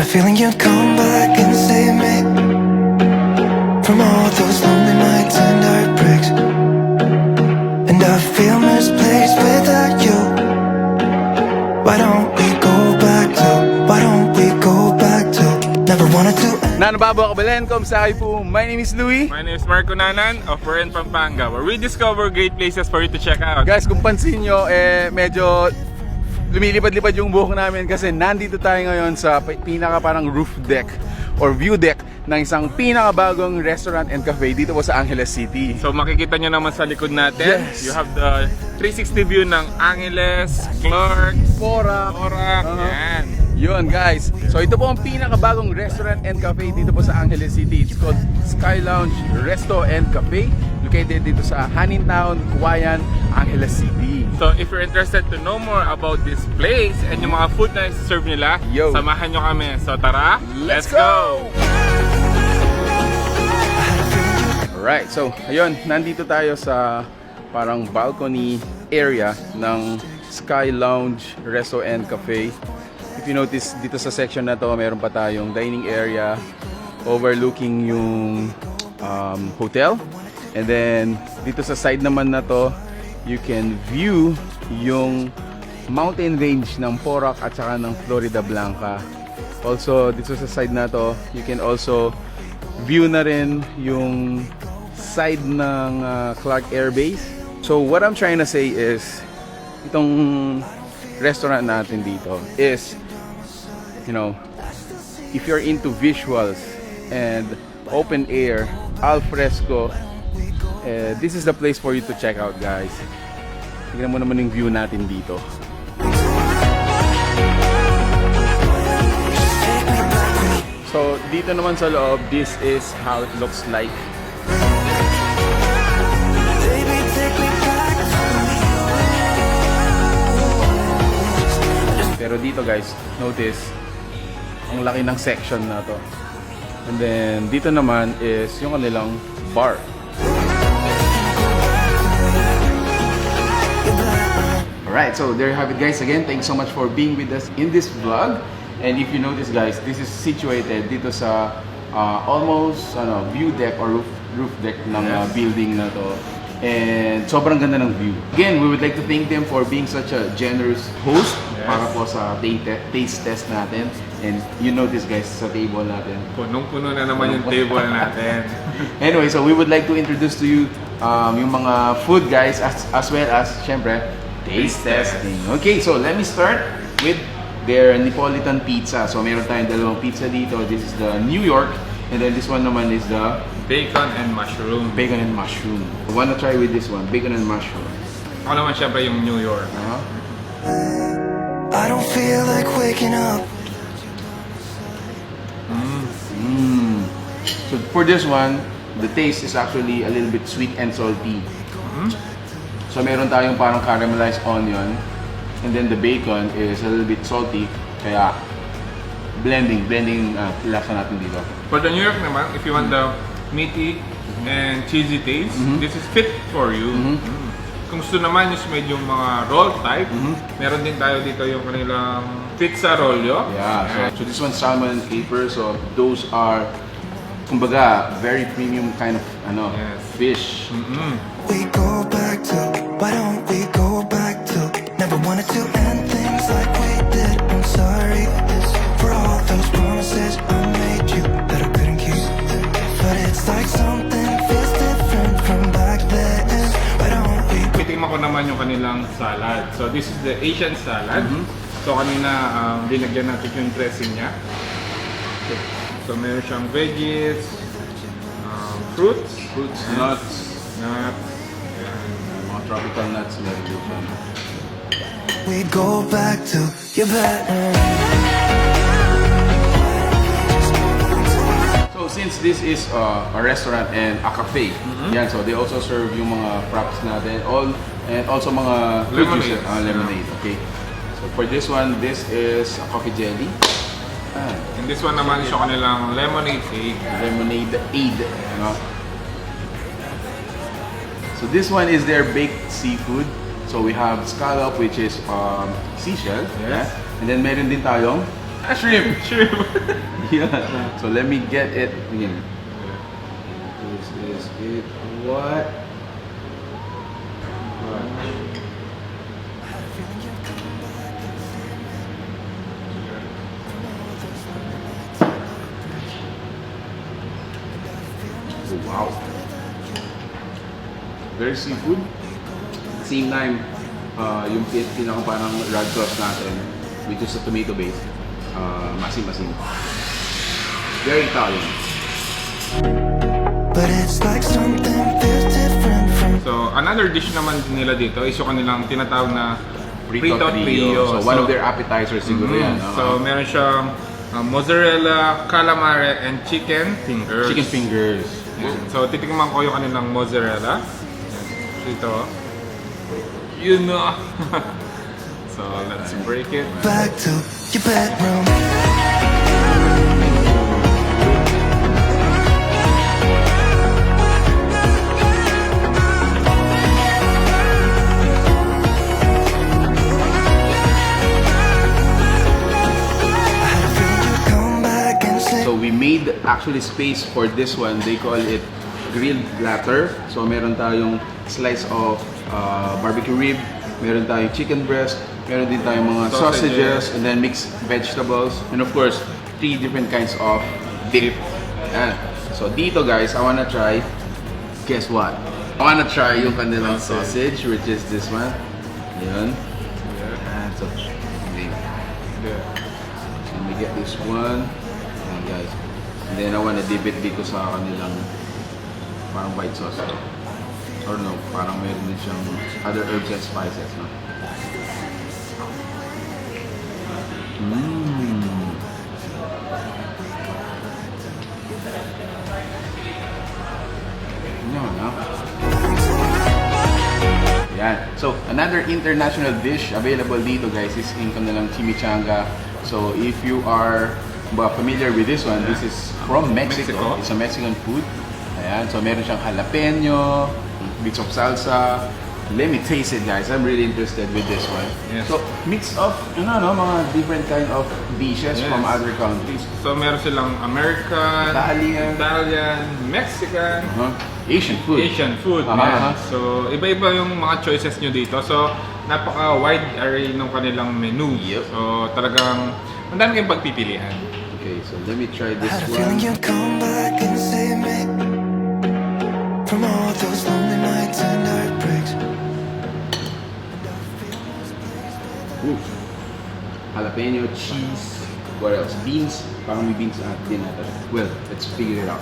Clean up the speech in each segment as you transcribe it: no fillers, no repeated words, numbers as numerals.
a feeling you'd come back and save me from all those lonely nights and heartbreaks. And I feel misplaced without you. Why don't we go back to, why don't we go back to, never wanted to. Nanababo Kabalen, Komsahay po. My name is Louie. My name is Marco Nanan of We're in Pampanga, where we discover great places for you to check out. Guys, kung pansin nyo, medyo lumilipad-lipad yung buhok namin kasi nandito tayo ngayon sa pinaka parang roof deck or view deck ng isang pinakabagong restaurant and cafe dito po sa Angeles City. So makikita nyo naman sa likod natin, Yes. you have the 360 view ng Angeles, Clark, Porac. yan. Yun guys, so ito po ang pinakabagong restaurant and cafe dito po sa Angeles City. It's called Sky Lounge Resto and Cafe, located dito sa Hanintown, Cauayan, Angeles City. So if you're interested to know more about this place and yung mga food na serve nila, Yo. samahan nyo kami. So tara, let's go! Alright, so ayun, nandito tayo sa parang balcony area ng Sky Lounge Resto and Cafe. If you notice, dito sa section na to, meron pa tayong dining area overlooking yung hotel. And then, dito sa side naman na to, you can view yung mountain range ng Porac at saka ng Florida Blanca. Also, dito sa side na to, you can also view na rin yung side ng Clark Air Base. So, what I'm trying to say is, itong restaurant natin dito is, you know, if you're into visuals and open air, al fresco, this is the place for you to check out, guys. Tignan mo naman yung view natin dito. So, dito naman sa loob, this is how it looks like. Pero dito guys, notice, ang laki ng section na to. And then, dito naman is yung kanilang bar. Alright, so there you have it guys. Again, thanks so much for being with us in this vlog. And if you notice guys, this is situated dito sa almost view deck or roof deck ng building na to. And sobrang ganda ng view. Again, we would like to thank them for being such a generous host para po sa taste test natin. And you notice guys, sa table natin, Punong-puno na naman yung table natin. Anyway, so we would like to introduce to you yung mga food guys as well as syempre taste testing. Okay, so let me start with their Neapolitan pizza. So meron tayong dalawang pizza dito. This is the New York and then this one naman is the Bacon and mushroom. bacon and mushroom. I wanna try with this one, bacon and mushroom. Ako naman syempre yung New York. I don't feel like waking up. So for this one, the taste is actually a little bit sweet and salty. So meron tayong parang caramelized onion and then the bacon is a little bit salty. Kaya blending lasa natin dito. For the New York naman, if you want the meaty and cheesy taste, this is fit for you. Kung gusto naman yung medyo mga roll type, meron din tayo dito yung kanilang pizza rollo. Yeah, so this one's salmon and caper. So those are, kumbaga, very premium kind of Yes. fish. We go back to, why don't we go back to, never wanted to end things like we did. I'm sorry for all those promises I made you that I couldn't keep. But it's like something feels different from back then. Why don't we Pitikman ko naman yung kanilang salad. So this is the Asian salad. So kanina dinagyan natin yung dressing niya. So meron siyang veggies, fruits, Nuts, nuts, mga tropical nuts meron dito. we go back to your better? So since this is a restaurant and a cafe, yan, so they also serve yung mga props natin, and also mga fruit Lemonade. juices, lemonade. Okay. So for this one, this is a coffee jelly. And this one naman is yung kanilang lemonade cake. Lemonade aid. So this one is their baked seafood. So we have scallop, which is seashell. Yes. And then meron din tayong Shrimp. Shrimp. Yeah. So let me get it again. This is it. What? Oh, wow. Very seafood. Same time, yung pinaka parang red sauce natin, which is a tomato base. Masim-masim. Very Italian. But it's like something feels different from So, another dish naman nila dito is yung kanilang tinatawag na Frito Trio. So, one of their appetizers siguro yan. So, meron siyang mozzarella, calamari, and chicken fingers. Chicken fingers. Yan. So, titikman ko yung kanilang mozzarella. Yan. Ito. Yun na. So, let's break it. back to your bedroom. I had a feeling you'd come back and say So, we made actually space for this one. They call it grilled platter. So, meron tayong slice of barbecue rib, meron tayong chicken breast, meron din tayong mga sausages, and then mixed vegetables, and of course, 3 different kinds of dip. Yan. So, dito guys, I wanna try, guess what? I wanna try yung kanilang sausage, which is this one. Yun. So, okay. Yeah. So, let me get this one. Ayan guys. And then I wanna dip it dito sa kanilang parang white sauce. Or no, parang meron din siyang other herbs and spices, no? No. Yan. So, another international dish available dito guys is yung kanilang chimichanga. So, if you are familiar with this one, this is from Mexico. It's a Mexican food. Ayan. So, meron siyang jalapeno, bits of salsa. Let me taste it guys. I'm really interested with this one. Yes. So, mix of, mga different kind of dishes Yes. from other countries. So, meron silang American, Italian. Mexican, Asian food. Asian food. Aha, Yan. aha. So, iba-iba yung mga choices nyo dito. So, napaka-wide array ng kanilang menu. Yep. So, talagang ang dami kayong pagpipilian. Okay, so let me try I this had a feeling one. you'd come back and save me from all those lonely nights and heartbreaks. Ooh. Jalapeno, cheese. What else? Beans. Parang may beans din natin. Well, let's figure it out.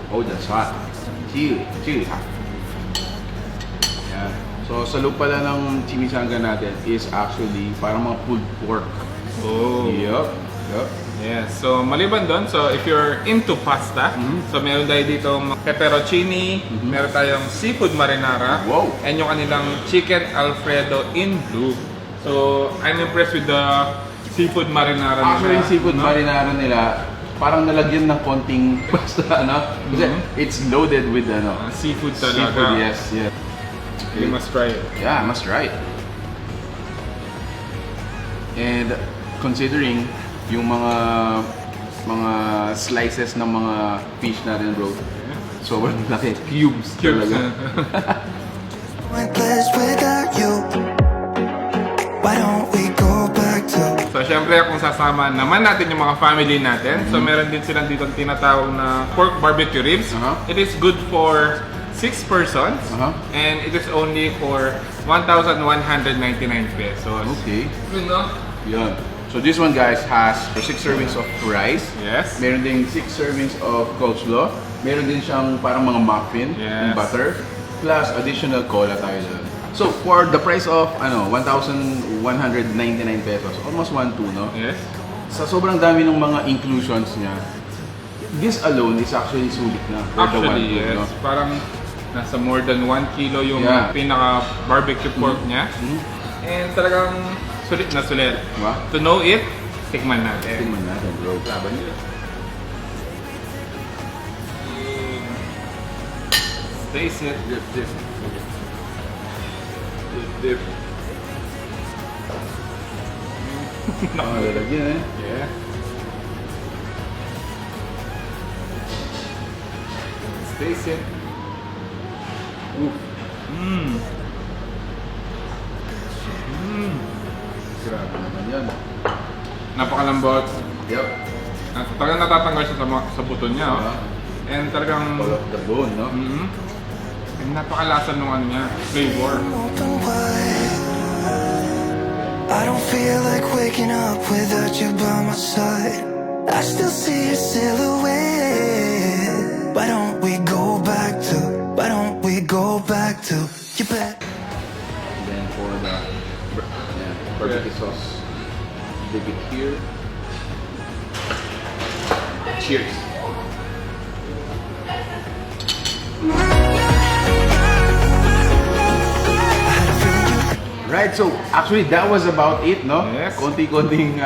Oh, that's hot. Chili hot. Yeah. So, sa loob pala ng chimichanga natin is actually parang mga pulled pork. Oh. Yup. Yes. So, maliban doon, so if you're into pasta, so meron tayo dito pepperoncini, meron tayong seafood marinara, Wow. and yung kanilang chicken alfredo in blue. So, I'm impressed with the seafood marinara Actually, nila. seafood No? marinara nila, parang nalagyan ng konting basta, Kasi it's loaded with, Seafood talaga. seafood, yes. You must try it. Yeah, I must try it. And considering yung mga slices ng mga fish natin, bro, sobrang laki. Cubes talaga. Pointless without you. Why don't we go back to So, syempre, kung sasama naman natin yung mga family natin, so meron din silang dito tinatawag na pork barbecue ribs. It is good for 6 persons, and it is only for 1,199 pesos. Okay. Yun, no? Yan. So this one guys has 6 servings of rice. Yes. Meron ding 6 servings of coleslaw. Meron din siyang parang mga muffin Yes. and butter. Plus additional cola tayo doon. So for the price of 1,199 pesos, almost 1,200, no? Yes. Sa sobrang dami ng mga inclusions niya, this alone is actually sulit na for the 1,200, Actually, yes. no? Parang nasa more than 1 kilo yung Yeah. pinaka-barbecue pork niya. And talagang sulit na sulit. Diba? To know it, tikman natin. Tingnan natin, bro. Laban nila. Taste it. Dip. Lalagyan eh. Yeah. Taste it. Oof. Grabe naman yan. Napakalambot. Yup. At talagang natatanggal siya sa buto niya. Oh. And talagang... All of the bone, no? And napakalasa nung ano niya, flavor. Open wide. I don't feel like waking up without you by my side. I still see your silhouette. Why don't we go back to your bed? And then for the barbecue sauce, dip it here. Cheers. Right, so actually that was about it, no? Yes. Konti-konting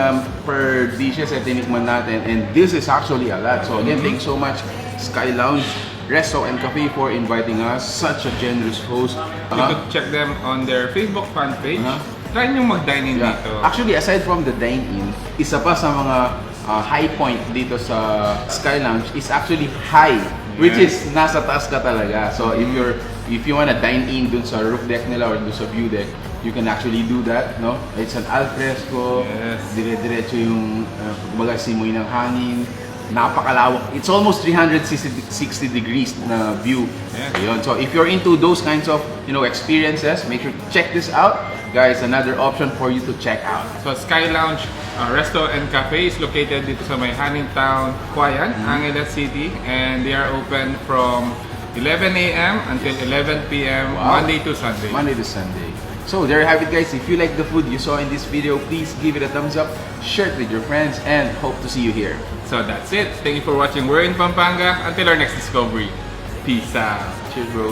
per dishes at tinikman natin, and this is actually a lot. So again, thanks so much Sky Lounge Resto and Cafe for inviting us. Such a generous host. You could check them on their Facebook fan page. Try nyo mag-dine in Yeah. dito. Actually, aside from the dine-in, isa pa sa mga high point dito sa Sky Lounge is actually high, which is nasa taas ka talaga. So if you wanna dine in dun sa roof deck nila or dun sa view deck, you can actually do that, no? It's an al fresco, Yes. dire-diretso yung kumbaga simoy ng hangin. Napakalawak. It's almost 360 degrees na view. Yes. Ayun. So if you're into those kinds of, experiences, make sure to check this out. Guys, another option for you to check out. So Sky Lounge Resto and Cafe is located dito sa may Hanningtown, Quayan, Angeles City, and they are open from 11 a.m. until 11 p.m. Wow. Monday to Sunday. Monday to Sunday. So there you have it, guys. If you like the food you saw in this video, please give it a thumbs up, share it with your friends, and hope to see you here. So that's it. Thank you for watching. We're in Pampanga. Until our next discovery. Peace out. Cheers, bro.